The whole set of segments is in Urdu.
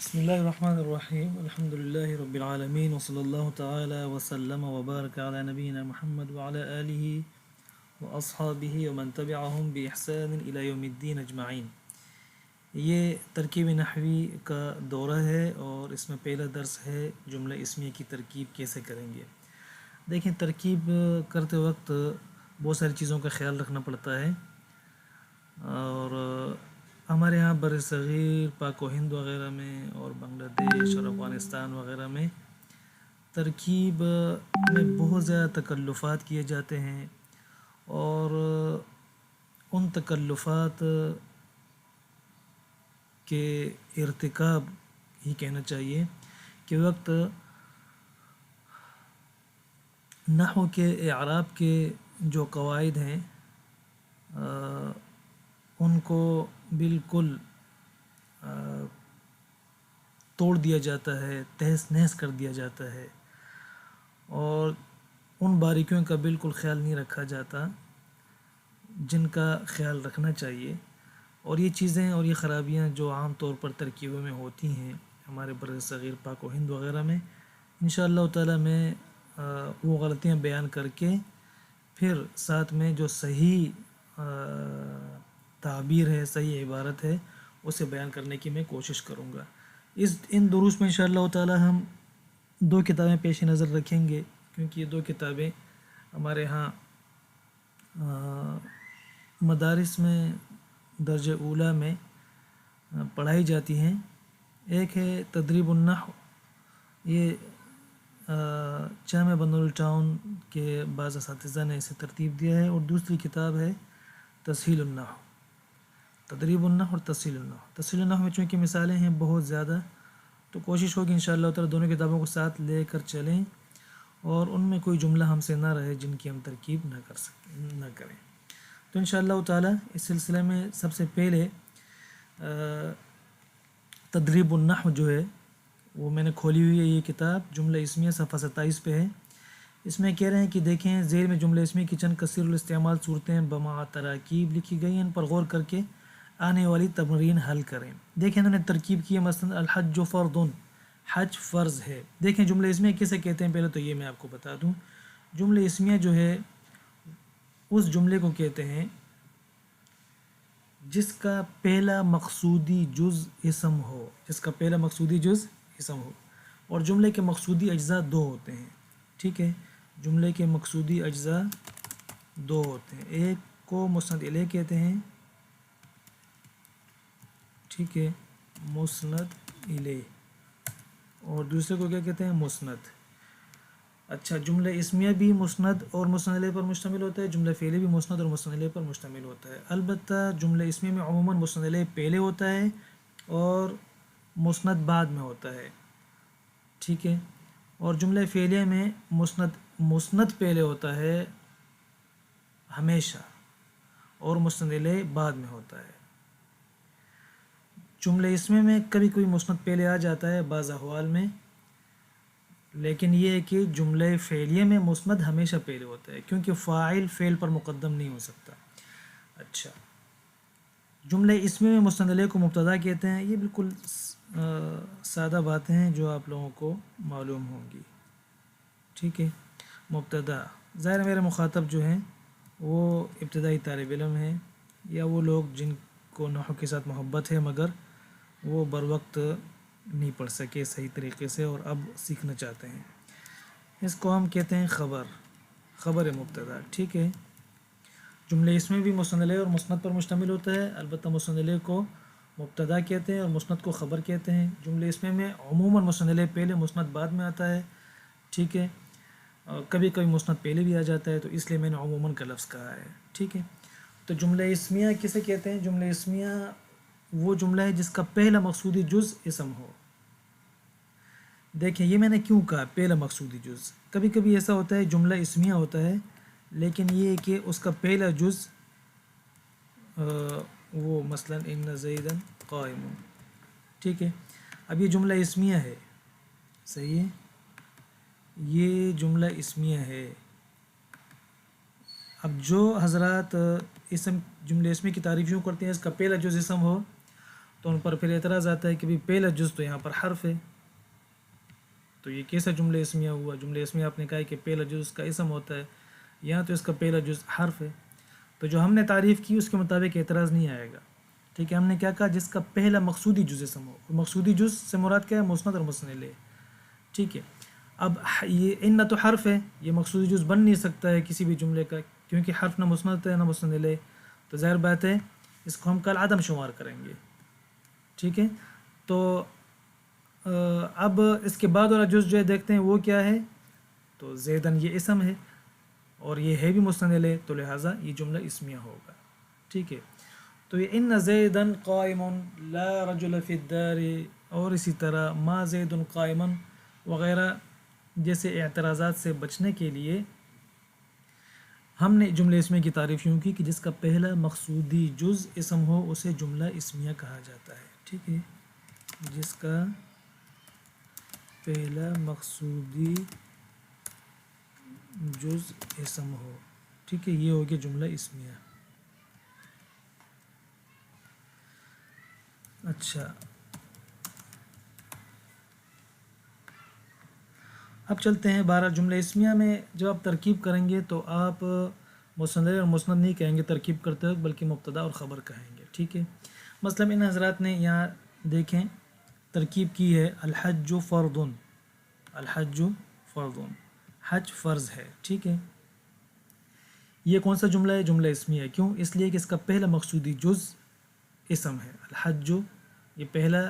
بسم الله الرحمن الرحيم الحمد لله رب العالمين وصلى الله تعالى وسلم وبارك على نبينا محمد وعلى آله وأصحابه ومن تبعهم بإحسان إلى يوم الدين أجمعين۔ یہ ترکیب نحوی کا دورہ ہے اور اس میں پہلا درس ہے جملہ اسمیہ کی ترکیب کیسے کریں گے۔ دیکھیں، ترکیب کرتے وقت بہت ساری چیزوں کا خیال رکھنا پڑتا ہے، اور ہمارے ہاں بر صغیر، پاک و ہند وغیرہ میں اور بنگلہ دیش اور افغانستان وغیرہ میں ترکیب میں بہت زیادہ تکلفات کیے جاتے ہیں، اور ان تکلفات کے ارتکاب ہی کہنا چاہیے کہ وقت نحو کے اعراب کے جو قواعد ہیں ان کو بالکل توڑ دیا جاتا ہے، تہس نہس کر دیا جاتا ہے، اور ان باریکیوں کا بالکل خیال نہیں رکھا جاتا جن کا خیال رکھنا چاہیے۔ اور یہ چیزیں اور یہ خرابیاں جو عام طور پر ترکیبوں میں ہوتی ہیں ہمارے بر صغیر، پاک و ہند وغیرہ میں، انشاءاللہ تعالی میں وہ غلطیاں بیان کر کے پھر ساتھ میں جو صحیح تعبیر ہے، صحیح عبارت ہے، اسے بیان کرنے کی میں کوشش کروں گا۔ ان دروس میں انشاءاللہ تعالی ہم دو کتابیں پیش نظر رکھیں گے، کیونکہ یہ دو کتابیں ہمارے ہاں مدارس میں درجہ اولی میں پڑھائی جاتی ہیں۔ ایک ہے تدریب النحو، یہ جامعہ بنور ٹاؤن کے بعض اساتذہ نے اسے ترتیب دیا ہے، اور دوسری کتاب ہے تسہیل النحو، تدریب النحو اور تسہیل النحو۔ تسہیل النحو میں چونکہ مثالیں ہیں بہت زیادہ، تو کوشش ہوگی انشاءاللہ تعالی دونوں کتابوں کو ساتھ لے کر چلیں، اور ان میں کوئی جملہ ہم سے نہ رہے جن کی ہم ترکیب نہ کریں۔ تو انشاءاللہ تعالی اس سلسلے میں سب سے پہلے تدریب النحو جو ہے وہ میں نے کھولی ہوئی ہے، یہ کتاب جملہ اسمیہ صفحہ 27 پہ ہے۔ اس میں کہہ رہے ہیں کہ دیکھیں، ذیل میں جملہ اسمیہ کی چند کثیر الاستعمال صورتیں بما تراکیب لکھی گئی ہیں، ان پر غور کر کے آنے والی تمرین حل کریں۔ دیکھیں انہوں نے ترکیب کی ہے، مثلا الحج فرض، حج فرض ہے۔ دیکھیں جملہ اسمیہ کسے کہتے ہیں، پہلے تو یہ میں آپ کو بتا دوں۔ جملہ اسمیہ جو ہے اس جملے کو کہتے ہیں جس کا پہلا مقصودی جز اسم ہو، جس کا پہلا مقصودی جز اسم ہو، اور جملے کے مقصودی اجزاء دو ہوتے ہیں۔ ٹھیک ہے، جملے کے مقصودی اجزاء دو ہوتے ہیں، ایک کو مسند الیہ کہتے ہیں، ٹھیک ہے، مسند الیہ، اور دوسرے کو کیا کہتے ہیں، مسند۔ اچھا، جملہ اسمیہ بھی مسند اور مسند الیہ پر مشتمل ہوتا ہے، جملہ فعلی بھی مسند اور مسند الیہ پر مشتمل ہوتا ہے۔ البتہ جملہ اسمیہ میں عموماً مسند الیہ پہلے ہوتا ہے اور مسند بعد میں ہوتا ہے، ٹھیک ہے، اور جملہ فعلیہ میں مسند پہلے ہوتا ہے ہمیشہ، اور مسند الیہ بعد میں ہوتا ہے۔ جملہ اسمیہ میں کبھی کوئی مسند پہلے آ جاتا ہے بعض احوال میں، لیکن یہ ہے کہ جملہ فعلیہ میں مسند ہمیشہ پہلے ہوتا ہے، کیونکہ فاعل فعل پر مقدم نہیں ہو سکتا۔ اچھا، جملہ اسمیہ میں مسند الیہ کو مبتدا کہتے ہیں۔ یہ بالکل سادہ باتیں ہیں جو آپ لوگوں کو معلوم ہوں گی، ٹھیک ہے۔ مبتدا، ظاہر میرے مخاطب جو ہیں وہ ابتدائی طالب علم ہیں، یا وہ لوگ جن کو نحو کے ساتھ محبت ہے مگر وہ بر وقت نہیں پڑھ سکے صحیح طریقے سے اور اب سیکھنا چاہتے ہیں، اس کو ہم کہتے ہیں خبر مبتدا، ٹھیک ہے۔ جملہ اسمیہ بھی مسند الیہ اور مسند پر مشتمل ہوتا ہے، البتہ مسند الیہ کو مبتدا کہتے ہیں اور مسند کو خبر کہتے ہیں۔ جملہ اسمیہ میں عموماً مسند الیہ پہلے مسند بعد میں آتا ہے، ٹھیک ہے، اور کبھی کبھی مسند پہلے بھی آ جاتا ہے، تو اس لیے میں نے عموماً کا لفظ کہا ہے، ٹھیک ہے۔ تو جملہ اسمیہ کسے کہتے ہیں؟ جملہ اسمیہ وہ جملہ ہے جس کا پہلا مقصودی جز اسم ہو۔ دیکھیں یہ میں نے کیوں کہا پہلا مقصودی جز، کبھی کبھی ایسا ہوتا ہے جملہ اسمیہ ہوتا ہے لیکن یہ ہے کہ اس کا پہلا جز وہ مثلا ان زیدن قائم، ٹھیک ہے۔ اب یہ جملہ اسمیہ ہے، صحیح ہے، یہ جملہ اسمیہ ہے۔ اب جو حضرات اسم جملہ اسمیہ کی تعریف یوں کرتے ہیں اس کا پہلا جز اسم ہو، تو ان پر پھر اعتراض آتا ہے کہ بھئی پہلا جز تو یہاں پر حرف ہے، تو یہ کیسا جملہ اسمیہ ہوا؟ جملہ اسمیہ آپ نے کہا ہے کہ پہلا جز اس کا اسم ہوتا ہے، یہاں تو اس کا پہلا جز حرف ہے. تو جو ہم نے تعریف کی اس کے مطابق اعتراض نہیں آئے گا. ٹھیک ہے، ہم نے کیا کہا؟ جس کا پہلا مقصودی جز اسم ہو. مقصودی جز سے مراد کیا ہے؟ مسند اور مسند الیہ. ٹھیک ہے، اب یہ ان نہ تو حرف ہے، یہ مقصودی جز بن نہیں سکتا ہے کسی بھی جملے کا، کیونکہ حرف نہ مسند ہے نہ مسند الیہ، تو ظاہر بات ہے اس کو ہم کل عدم شمار کریں گے. ٹھیک ہے، تو اب اس کے بعد والا جز جو ہے دیکھتے ہیں وہ کیا ہے. تو زیدن یہ اسم ہے اور یہ ہے بھی مسند الیہ، تو لہٰذا یہ جملہ اسمیہ ہوگا. ٹھیک ہے، تو یہ ان زیدن قائم لا رجل فی الدار، اور اسی طرح ما زید قائم وغیرہ جیسے اعتراضات سے بچنے کے لیے ہم نے جملہ اسمیہ کی تعریف یوں کی کہ جس کا پہلا مقصودی جز اسم ہو اسے جملہ اسمیہ کہا جاتا ہے. ٹھیک ہے، جس کا پہلا مقصودی جز اسم ہو. ٹھیک ہے، یہ ہو گیا جملہ اسمیہ. اچھا، اب چلتے ہیں. بارہ جملہ اسمیہ میں جب آپ ترکیب کریں گے تو آپ مسند اور مسند نہیں کہیں گے ترکیب کرتے وقت، بلکہ مبتدا اور خبر کہیں گے. ٹھیک ہے، مثلا ان حضرات نے یہاں دیکھیں ترکیب کی ہے الحج فرض. الحج فرض، حج فرض ہے. ٹھیک ہے، یہ کون سا جملہ ہے؟ جملہ اسمیہ ہے. کیوں؟ اس لیے کہ اس کا پہلا مقصودی جز اسم ہے. الحج یہ پہلا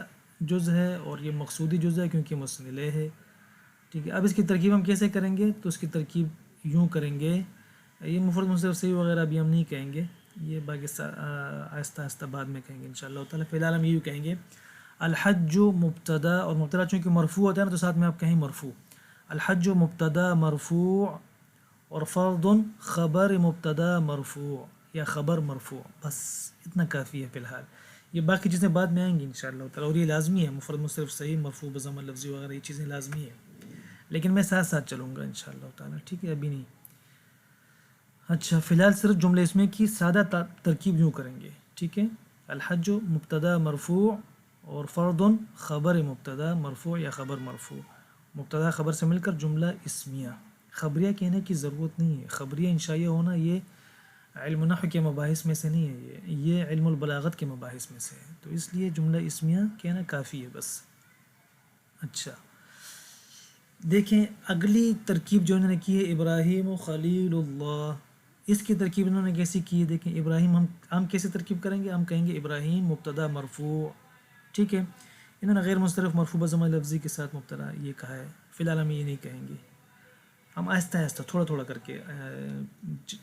جز ہے اور یہ مقصودی جز ہے کیونکہ مسند الیہ ہے. ٹھیک ہے، اب اس کی ترکیب ہم کیسے کریں گے؟ تو اس کی ترکیب یوں کریں گے، یہ مفرد منصرف صحیح وغیرہ ابھی ہم نہیں کہیں گے، یہ باقی آہستہ آہستہ بعد میں کہیں گے انشاءاللہ تعالیٰ. فی الحال ہم یوں کہیں گے الحج مبتدا، اور مبتدا چونکہ مرفوع ہوتا ہے نا تو ساتھ میں آپ کہیں مرفوع. الحج مبتدا مرفوع اور فرض خبر مبتدا مرفوع یا خبر مرفوع، بس اتنا کافی ہے فی الحال. یہ باقی چیزیں بعد میں آئیں گی انشاءاللہ تعالیٰ، اور یہ لازمی ہے. مفرد منصرف صحیح، مرفوع بضم لفظی وغیرہ یہ چیزیں لازمی ہیں، لیکن میں ساتھ ساتھ چلوں گا انشاءاللہ تعالیٰ. ٹھیک ہے، ابھی نہیں. اچھا، فی الحال صرف جملہ اسمیہ کی سادہ ترکیب یوں کریں گے. ٹھیک ہے، الحج مبتدا مرفوع اور فرض خبر مبتدا مرفوع یا خبر مرفوع، مبتدا خبر سے مل کر جملہ اسمیہ. خبریہ کہنے کی ضرورت نہیں ہے. خبریہ انشائیہ ہونا یہ علم نحو کے مباحث میں سے نہیں ہے، یہ علم البلاغت کے مباحث میں سے ہے، تو اس لیے جملہ اسمیہ کہنا کافی ہے بس. اچھا، دیکھیں اگلی ترکیب جو انہوں نے کی ہے ابراہیم خلیل اللہ، اس کی ترکیب انہوں نے کیسی کی ہے؟ دیکھیں ابراہیم ہم کیسے ترکیب کریں گے؟ ہم کہیں گے ابراہیم مبتدا مرفوع. ٹھیک ہے، انہوں نے غیر مصرف مرفوع بضم لفظی کے ساتھ مبتدا یہ کہا ہے. فی الحال ہم یہ نہیں کہیں گے، ہم آہستہ آہستہ تھوڑا تھوڑا کر کے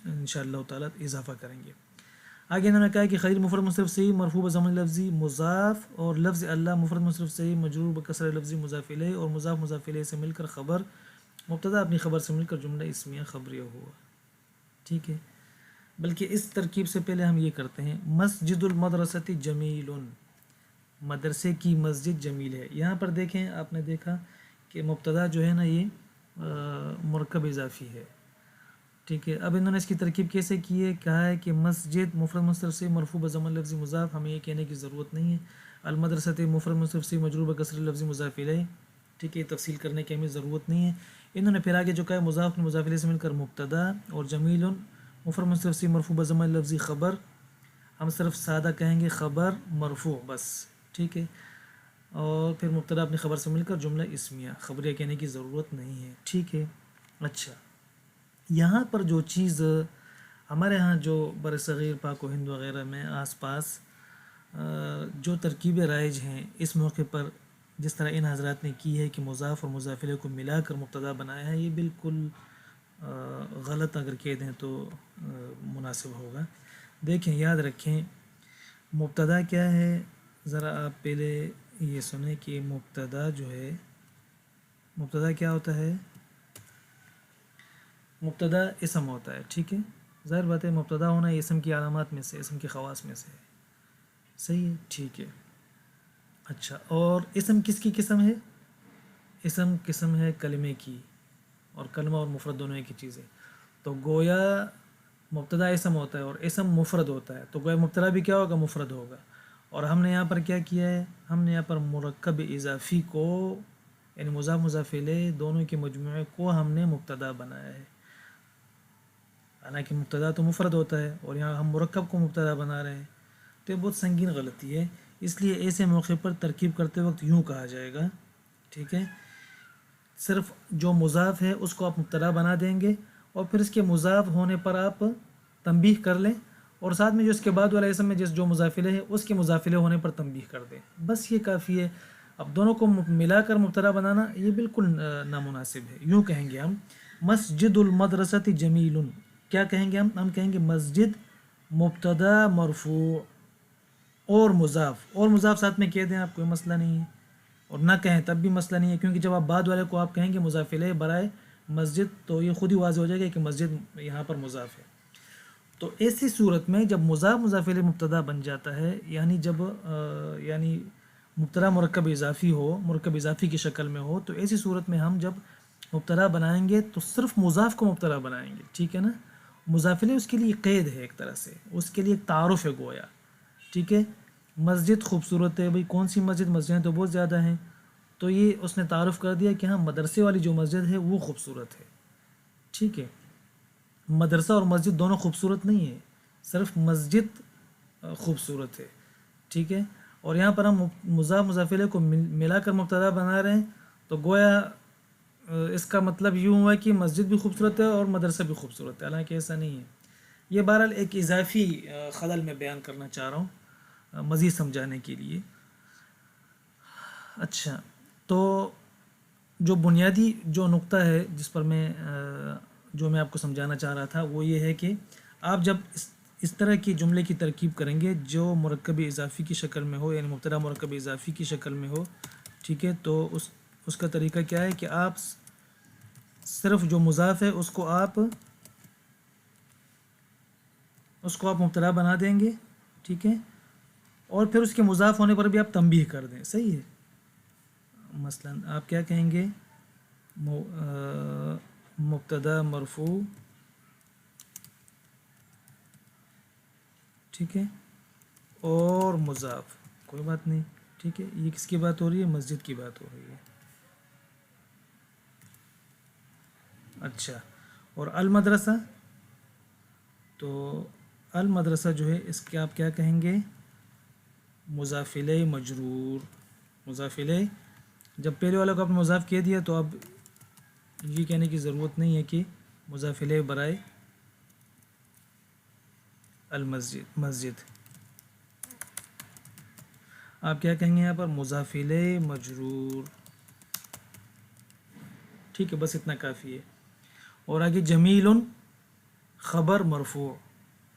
انشاءاللہ تعالیٰ اضافہ کریں گے. آگے انہوں نے کہا کہ خلیل مفرد منصرف صحیح مرفوع بضم لفظی مضاف، اور لفظ اللہ مفرد منصرف صحیح مجرور بکسر لفظی مضاف الیہ، اور مضاف مضاف الیہ سے مل کر خبر مبتدا اپنی خبر سے مل کر جملہ اسمیہ خبریہ ہوا. ٹھیک ہے، بلکہ اس ترکیب سے پہلے ہم یہ کرتے ہیں مسجد المدرسۃ جمیل، مدرسے کی مسجد جمیل ہے. یہاں پر دیکھیں آپ نے دیکھا کہ مبتدا جو ہے نا یہ مرکب اضافی ہے. ٹھیک ہے، اب انہوں نے اس کی ترکیب کیسے کی ہے؟ کہا ہے کہ مسجد مفرد منصرف سے مرفوع بضم لفظی مضاف، ہمیں یہ کہنے کی ضرورت نہیں ہے. المدرسۃ مفرد منصرف سے مجرور بکسر لفظی مضاف الیہ. ٹھیک ہے، تفصیل کرنے کی ہمیں ضرورت نہیں ہے. انہوں نے پھر آگے جو کہا ہے مضاف مضاف الیہ سے مل کر مبتدا، اور جمیل مفرد منصرف سے مرفوع بضم لفظی خبر، ہم صرف سادہ کہیں گے خبر مرفوع بس. ٹھیک ہے، اور پھر مبتدا اپنی خبر سے مل کر جملہ اسمیہ خبریہ کہنے کی ضرورت نہیں ہے. ٹھیک ہے، اچھا یہاں پر جو چیز ہمارے ہاں جو بر صغیر پاک و ہند وغیرہ میں آس پاس جو ترکیبیں رائج ہیں اس موقع پر، جس طرح ان حضرات نے کی ہے کہ مضاف اور مضاف الیہ کو ملا کر مبتدا بنایا ہے، یہ بالکل غلط اگر کہہ دیں تو مناسب ہوگا. دیکھیں یاد رکھیں مبتدا کیا ہے، ذرا آپ پہلے یہ سنیں کہ مبتدا جو ہے، مبتدا کیا ہوتا ہے؟ مبتدا اسم ہوتا ہے. ٹھیک ہے، ظاہر بات ہے مبتدا ہونا یہ اسم کی علامات میں سے، اسم کے خواص میں سے ہے. صحیح ہے، ٹھیک ہے. اچھا، اور اسم کس کی قسم ہے؟ اسم قسم ہے کلمے کی، اور کلمہ اور مفرد دونوں ایک ہی چیز ہے. تو گویا مبتدا اسم ہوتا ہے اور اسم مفرد ہوتا ہے، تو گویا مبتدا بھی کیا ہوگا؟ مفرد ہوگا. اور ہم نے یہاں پر کیا کیا ہے، ہم نے یہاں پر مرکب اضافی کو یعنی مضاف مضاف الیہ دونوں کے مجموعے کو ہم نے مبتدا بنایا ہے، حالانکہ مبتدا تو مفرد ہوتا ہے اور یہاں ہم مرکب کو مبتدا بنا رہے ہیں، تو یہ بہت سنگین غلطی ہے۔ اس لیے ایسے موقع پر ترکیب کرتے وقت یوں کہا جائے گا، ٹھیک ہے، صرف جو مضاف ہے اس کو آپ مبتدا بنا دیں گے اور پھر اس کے مضاف ہونے پر آپ تنبیہ کر لیں، اور ساتھ میں جو اس کے بعد والا اسم میں جو مضاف الیہ ہے اس کے مضاف الیہ ہونے پر تنبیہ کر دیں، بس یہ کافی ہے۔ اب دونوں کو ملا کر مبتدا بنانا یہ بالکل نامناسب ہے۔ یوں کہیں گے ہم مسجد المدرسۃ جمیل، کیا کہیں گے ہم کہیں گے مسجد مبتدا مرفوع اور مضاف ساتھ میں کہہ دیں، آپ کوئی مسئلہ نہیں ہے، اور نہ کہیں تب بھی مسئلہ نہیں ہے، کیونکہ جب آپ بعد والے کو آپ کہیں گے مضاف الیہ برائے مسجد تو یہ خود ہی واضح ہو جائے گا کہ مسجد یہاں پر مضاف ہے۔ تو ایسی صورت میں جب مضاف الیہ مبتدا بن جاتا ہے، یعنی جب یعنی مبتدا مرکب اضافی ہو، مرکب اضافی کی شکل میں ہو، تو ایسی صورت میں ہم جب مبتدا بنائیں گے تو صرف مضاف کو مبتدا بنائیں گے، ٹھیک ہے نا۔ مضاف الیہ اس کے لیے قید ہے، ایک طرح سے اس کے لیے ایک تعارف ہے گویا، ٹھیک ہے۔ مسجد خوبصورت ہے، بھئی کون سی مسجدیں تو بہت زیادہ ہیں، تو یہ اس نے تعارف کر دیا کہ ہاں مدرسے والی جو مسجد ہے وہ خوبصورت ہے، ٹھیک ہے۔ مدرسہ اور مسجد دونوں خوبصورت نہیں ہے، صرف مسجد خوبصورت ہے، ٹھیک ہے۔ اور یہاں پر ہم مضاف الیہ کو ملا کر مبتدا بنا رہے ہیں، تو گویا اس کا مطلب یوں ہوا کہ مسجد بھی خوبصورت ہے اور مدرسہ بھی خوبصورت ہے، حالانکہ ایسا نہیں ہے۔ یہ بہرحال ایک اضافی خلل میں بیان کرنا چاہ رہا ہوں مزید سمجھانے کے لیے۔ اچھا، تو جو بنیادی جو نقطہ ہے جس پر میں آپ کو سمجھانا چاہ رہا تھا وہ یہ ہے کہ آپ جب اس طرح کی جملے کی ترکیب کریں گے جو مرکب اضافی کی شکل میں ہو، یعنی مبتدا مرکب اضافی کی شکل میں ہو، ٹھیک ہے، تو اس کا طریقہ کیا ہے کہ آپ صرف جو مضاف ہے اس کو آپ مبتدا بنا دیں گے، ٹھیک ہے، اور پھر اس کے مضاف ہونے پر بھی آپ تنبیہ کر دیں، صحیح ہے۔ مثلا آپ کیا کہیں گے، مبتدا مرفوع، ٹھیک ہے، اور مضاف، کوئی بات نہیں، ٹھیک ہے۔ یہ کس کی بات ہو رہی ہے؟ مسجد کی بات ہو رہی ہے۔ اچھا، اور المدرسہ، تو المدرسہ جو ہے اس کے آپ کیا کہیں گے، مضاف الیہ مجرور، مضاف الیہ جب پہلے والا کو آپ نے مضاف کہہ دیا تو اب یہ کہنے کی ضرورت نہیں ہے کہ مضاف الیہ برائے مسجد، آپ کیا کہیں گے یہاں پر مضاف الیہ مجرور، ٹھیک ہے، بس اتنا کافی ہے۔ اور آگے جمیل خبر مرفوع،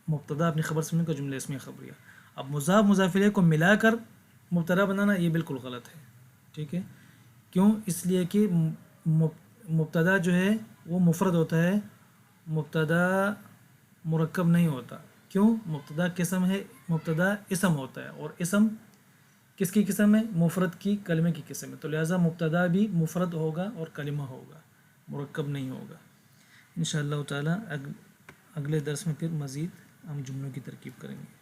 مبتدا اپنی خبر سے مل کر جملہ اسمیہ خبریہ۔ اب مضاف الیہ کو ملا کر مبتدا بنانا یہ بالکل غلط ہے، ٹھیک ہے، کیوں؟ اس لیے کہ مبتدا جو ہے وہ مفرد ہوتا ہے، مبتدا مرکب نہیں ہوتا، کیوں؟ مبتدا قسم ہے، مبتدا اسم ہوتا ہے، اور اسم کس کی قسم ہے؟ مفرد کی، کلمے کی قسم ہے، تو لہٰذا مبتدا بھی مفرد ہوگا اور کلمہ ہوگا، مرکب نہیں ہوگا۔ انشاءاللہ تعالی اگلے درس میں پھر مزید ہم جملوں کی ترکیب کریں گے۔